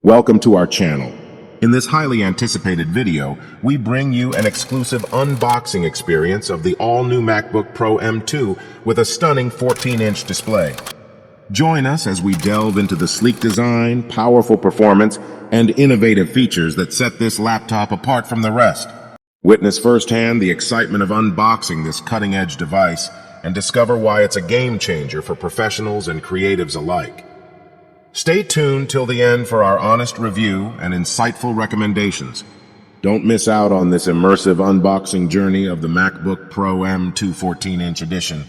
Welcome to our channel. In this highly anticipated video, we bring you an exclusive unboxing experience of the all-new MacBook Pro M2 with a stunning 14-inch display. Join us as we delve into the sleek design, powerful performance, and innovative features that set this laptop apart from the rest. Witness firsthand the excitement of unboxing this cutting-edge device and discover why it's a game-changer for professionals and creatives alike. Stay tuned till the end for our honest review and insightful recommendations. Don't miss out on this immersive unboxing journey of the MacBook Pro M2 14-inch edition.